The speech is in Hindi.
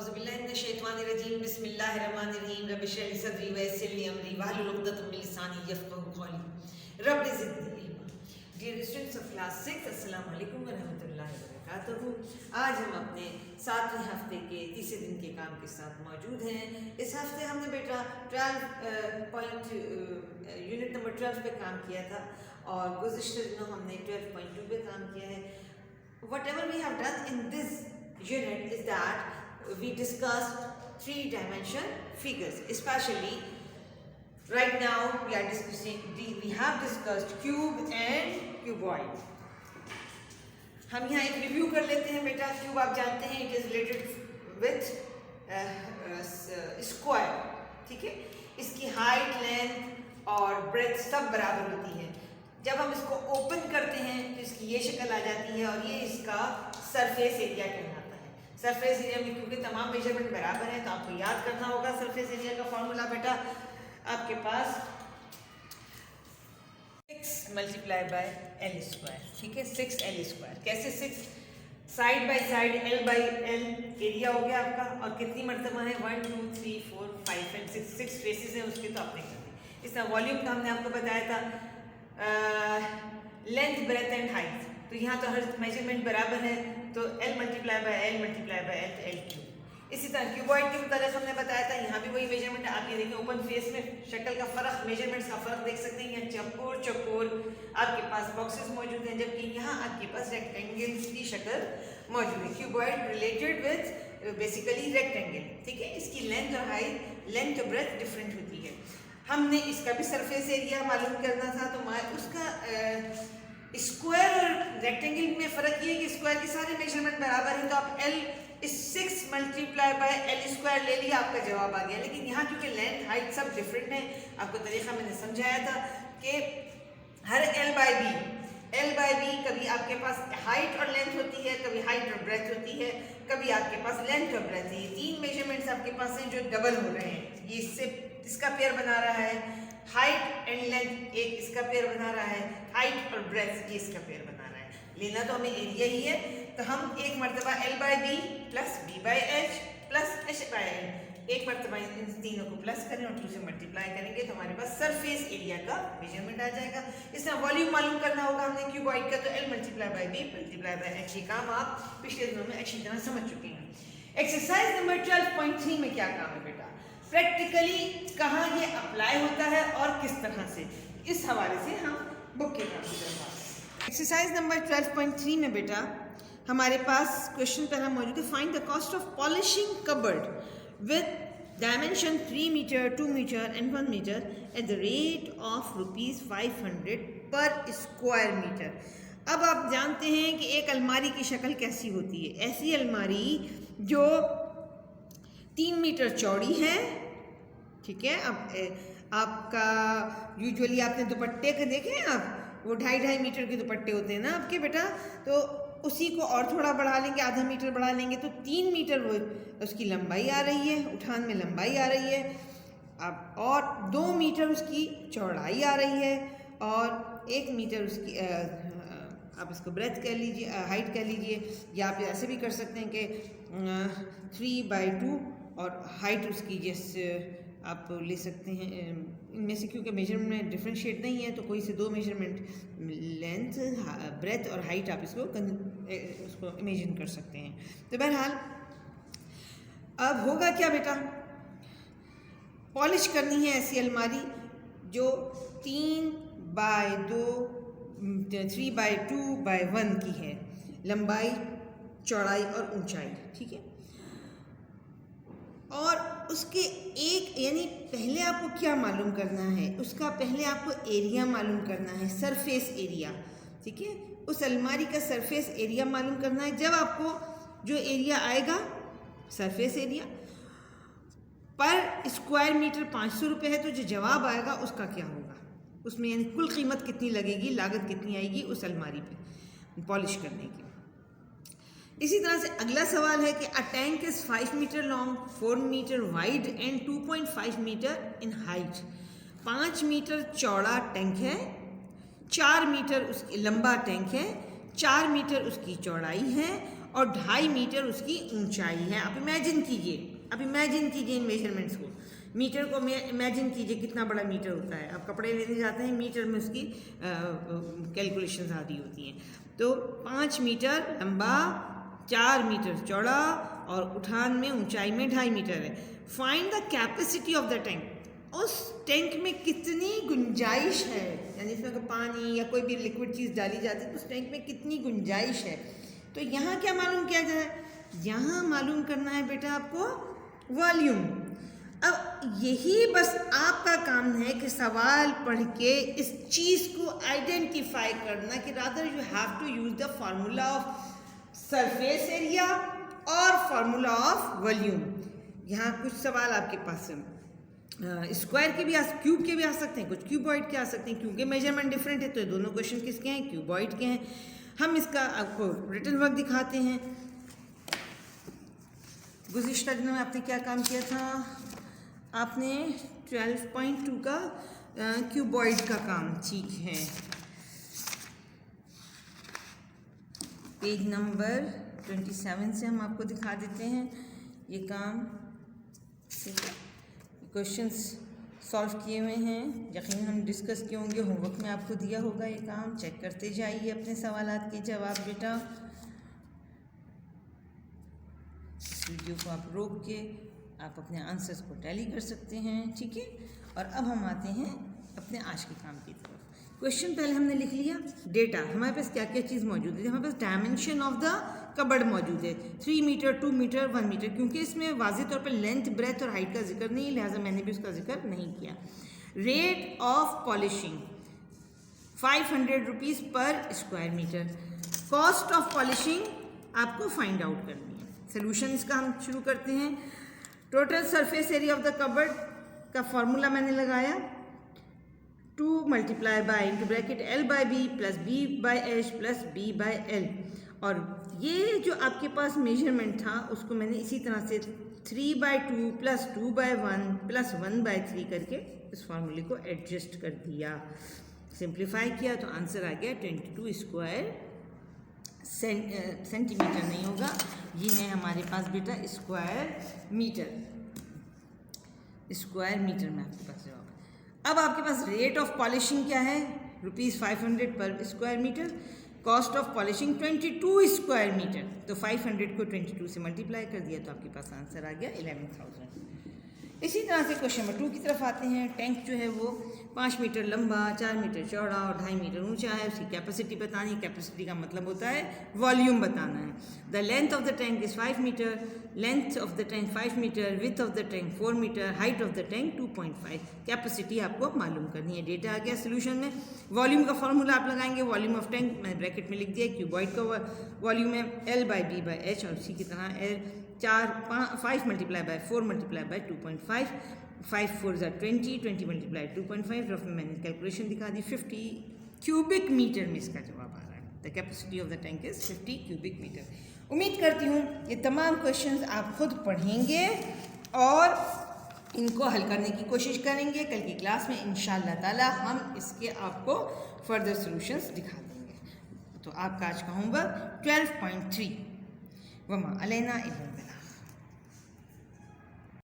औज़ुबिल्लाहिमिनश्शैतानिर्रजीम बिस्मिल्लाहिर्रहमानिर्रहीम रब्बिश्रह ली सदरी वयस्सिर ली अमरी वाहलुल उक़दतम मिन लिसानी यफ़क़हू क़ौली rabbi ज़िदनी इल्मा। Dear students of class 6, अस्सलाम वालेकुम व रहमतुल्लाहि व बरकातुहू। आज हम अपने 7वें हफ्ते के तीसरे दिन के काम के साथ मौजूद हैं। इस हफ्ते हमने बेटा 12 यूनिट नंबर 12 पे काम किया था और गुज़िश्ता दिनों हमने 12.2 पे काम किया है। Whatever we have done in this unit is that we discussed three-dimension figures. Especially right now we are discussing we have discussed cube and cuboid. हम यहाँ एक रिव्यू कर लेते हैं बेटा। क्यूब आप जानते हैं it is related with square, ठीक है। इसकी हाइट, लेंथ और ब्रेथ सब बराबर होती है। जब हम इसको ओपन करते हैं तो इसकी ये शक्ल आ जाती है और ये इसका सरफेस एरिया कहलाता है। सरफेस एरिया में क्योंकि तमाम मेजरमेंट बराबर हैं तो आपको याद करना होगा सरफेस एरिया का फॉर्मूला बेटा। आपके पास 6 मल्टीप्लाई बाय एल स्क्वायर, ठीक है। 6l square. कैसे 6? Side by side l by l area हो गया आपका। और कितनी मरतबा है? 1 2 3 4 5 एंड 6 फेसेस हैं उसके, तो आपने कर दी। इसका वॉल्यूम का हमने आपको बताया था लेंथ, ब्रेथ एंड हाइट। तो यहाँ तो हर मेजरमेंट बराबर है तो l multiply by l multiply by l तो l क्यूब। इसी तरह क्यूबॉइड के मुताबिक हमने बताया था, यहाँ भी वही मेजरमेंट है। आप ये देखें ओपन फेस में शक्ल का फ़र्क, मेजरमेंट्स का फ़र्क देख सकते हैं। यहाँ चौकोर आपके पास बॉक्सेस मौजूद हैं, जबकि यहाँ आपके पास रेक्टेंगल्स की शक्ल मौजूद है। Cuboid related with basically rectangle, ठीक है। इसकी लेंथ और हाइट, लेंथ और ब्रेथ डिफरेंट होती है। हमने इसका भी सरफेस एरिया मालूम करना था, तो उसका स्क्वायर और रेक्टेंगल में फ़र्क ये है कि स्क्वायर के सारे मेजरमेंट बराबर हैं, तो आप l इस 6 मल्टीप्लाई बाय l स्क्वायर ले लिया, आपका जवाब आ गया। लेकिन यहाँ क्योंकि लेंथ, हाइट सब डिफरेंट है, आपको तरीका मैंने समझाया था कि हर l बाई बी कभी आपके पास हाइट और लेंथ होती है, कभी हाइट और ब्रेथ होती है, कभी आपके पास लेंथ और ब्रेथ है। ये 3 मेजरमेंट्स आपके पास हैं जो डबल हो रहे हैं। ये इसका पेयर बना रहा है, हाइट एंड लेंथ एक इसका पेयर बना रहा है, हाइट और ब्रेथ ये इसका पेयर बना रहा है। लेना तो हमें एरिया ही है, तो हम एक मरतबा l by B plus b by h plus h by l, एक मरतबा इन तीनों को प्लस करें और 2 से मल्टीप्लाई करेंगे तो हमारे पास सरफेस एरिया का मेजरमेंट आ जाएगा। इसमें वॉल्यूम मालूम करना होगा हमने क्यूबॉइड का, तो l multiply by b multiply by h। ये काम आप पिछले दिनों में अच्छी तरह समझ चुके हैं। एक्सरसाइज नंबर 12.3 में क्या काम है बेटा? प्रैक्टिकली कहाँ ये अप्लाई होता है और किस तरह से, इस हवाले से हम बुक के काम की तरफ आते हैं। एक्सरसाइज नंबर 12.3 में बेटा हमारे पास क्वेश्चन पहला मौजूद है। Find the cost of polishing cupboard with dimension 3 metre, 2 metre and 1 metre at the rate of ₹500 per square metre. अब आप जानते हैं कि एक अलमारी की शक्ल कैसी होती है। ऐसी अलमारी जो 3 मीटर चौड़ी है, ठीक है। अब आपका यूजुअली आपने दुपट्टे के देखे हैं, आप वो 2.5 मीटर के दुपट्टे होते हैं ना आपके बेटा, तो उसी को और थोड़ा बढ़ा लेंगे, आधा मीटर बढ़ा लेंगे तो 3 मीटर वो उसकी लंबाई आ रही है, उठान में लंबाई आ रही है। अब और 2 मीटर उसकी चौड़ाई आ रही है और 1 मीटर उसकी आप इसको ब्रेथ कह लीजिए, हाइट कह लीजिए, या आप ऐसे भी कर सकते हैं कि 3/2 और हाइट उसकी जैसे आप ले सकते हैं। इनमें से क्योंकि मेजरमेंट डिफरेंशिएट नहीं है तो कोई से 2 मेजरमेंट लेंथ, ब्रेथ और हाइट आप उसको इमेजिन कर सकते हैं। तो बहरहाल अब होगा क्या बेटा? पॉलिश करनी है ऐसी अलमारी जो 3/2/1 की है, लंबाई, चौड़ाई और ऊंचाई, ठीक है। और उसके एक यानी पहले आपको क्या मालूम करना है? उसका पहले आपको एरिया मालूम करना है, सरफेस एरिया, ठीक है। उस अलमारी का सरफेस एरिया मालूम करना है। जब आपको जो एरिया आएगा, सरफेस एरिया पर स्क्वायर मीटर 500 रुपये है, तो जो जवाब आएगा उसका क्या होगा, उसमें यानी कुल कीमत कितनी लगेगी, लागत कितनी आएगी उस अलमारी पे पॉलिश करने की। इसी तरह से अगला सवाल है कि a tank is 5 metre long, 4 metre wide and 2.5 metre in height. 5 metre चौड़ा टैंक है, 4 मीटर उसकी लंबा टैंक है, 4 मीटर उसकी चौड़ाई है और 2.5 मीटर उसकी ऊंचाई है। आप इमेजिन कीजिए इन मेजरमेंट्स को, मीटर को इमेजिन कीजिए कितना बड़ा मीटर होता है। आप कपड़े लेने जाते हैं, मीटर में उसकी कैलकुलेशंस आ रही होती हैं। तो 5 मीटर लंबा, 4 मीटर चौड़ा और उठान में ऊंचाई में 2.5 मीटर है। Find the capacity of the tank, उस टैंक में कितनी गुंजाइश है, यानी इसमें अगर पानी या कोई भी लिक्विड चीज़ डाली जाती है तो उस टैंक में कितनी गुंजाइश है। तो यहाँ क्या मालूम किया जाए, यहाँ मालूम करना है बेटा आपको वॉल्यूम। अब यही बस आपका काम है कि सवाल पढ़ के इस चीज़ को आइडेंटिफाई करना कि rather you have to use the formula of surface area और फार्मूला ऑफ वॉल्यूम। यहाँ कुछ सवाल आपके पास स्क्वायर के भी क्यूब के भी आ सकते हैं, कुछ क्यूबॉइड के आ सकते हैं, क्योंकि मेजरमेंट डिफरेंट है। तो ये दोनों क्वेश्चन किसके हैं, क्यूबॉइड के हैं। हम इसका आपको रिटन वर्क दिखाते हैं। गुज़िश्ता दिनों में आपने क्या काम किया था, आपने 12.2 का क्यूबॉइड का काम, ठीक है। पेज नंबर 27 से हम आपको दिखा देते हैं ये काम। क्वेश्चंस सॉल्व किए हुए हैं, यकीन हम डिस्कस किए होंगे, होमवर्क में आपको दिया होगा ये काम। चेक करते जाइए अपने सवालात के जवाब बेटा। इस वीडियो को आप रोक के आप अपने आंसर्स को टैली कर सकते हैं, ठीक है। और अब हम आते हैं अपने आज के काम की तरफ। क्वेश्चन पहले हमने लिख लिया डेटा, हमारे पास क्या क्या चीज़ मौजूद है। हमारे पास डायमेंशन ऑफ द कबर्ड मौजूद है, 3 मीटर, 2 मीटर, 1 मीटर, क्योंकि इसमें वाज़ेह तौर पर लेंथ, ब्रेथ और हाइट का जिक्र नहीं, लिहाजा मैंने भी उसका जिक्र नहीं किया। Rate of polishing 500 rupees per square metre. Cost of polishing आपको फाइंड आउट करनी है। सोल्यूशन इसका हम शुरू करते हैं। Total surface area of the cupboard का फॉर्मूला मैंने लगाया, 2 multiply by into bracket L/B plus B/H plus B/L। और ये जो आपके पास मेजरमेंट था उसको मैंने इसी तरह से 3/2 प्लस 2/1 प्लस 1/3 करके इस फार्मूले को एडजस्ट कर दिया, सिंप्लीफाई किया तो आंसर आ गया 22 स्क्वायर सेंटीमीटर नहीं होगा, ये है हमारे पास बेटा स्क्वायर मीटर में आपके पास जवाब। अब आपके पास रेट ऑफ पॉलिशिंग क्या है, ₹500 per square metre. Cost of polishing 22 square metre, तो 500 को 22 से मल्टीप्लाई कर दिया तो आपके पास आंसर आ गया 11,000। इसी तरह से क्वेश्चन नंबर 2 की तरफ आते हैं। टैंक जो है वो 5 मीटर लंबा, 4 मीटर चौड़ा और 2.5 मीटर ऊंचा है। उसकी कैपेसिटी बतानी है। कैपेसिटी का मतलब होता है वॉल्यूम बताना है। The length of the tank is 5 metre, length of the tank 5 metre, width of the tank 4 metre, height of the tank 2.5। Capacity आपको मालूम करनी है। डेटा आ गया सोल्यूशन में। वॉल्यूम का फॉर्मूला आप लगाएंगे, वॉल्यूम ऑफ टैंक मैंने ब्रैकेट में लिख दिया, क्यूबॉइड का वॉल्यूम है L/B/H, और उसी की तरह 5 multiply by 4 multiply by 2.5, 5 4 20, 20 multiply 2.5, rough में मैंने कैलकुलेशन दिखा दी। 50 क्यूबिक मीटर में इसका जवाब आ रहा है। The capacity of the tank is 50 cubic metre. उम्मीद करती हूँ ये तमाम क्वेश्चंस आप खुद पढ़ेंगे और इनको हल करने की कोशिश करेंगे। कल की क्लास में इंशाअल्लाह ताला हम इसके आपको फर्दर सॉल्यूशंस दिखा देंगे। तो आपका आज का होमवर्क 12.3 वमा अलैना इल्ला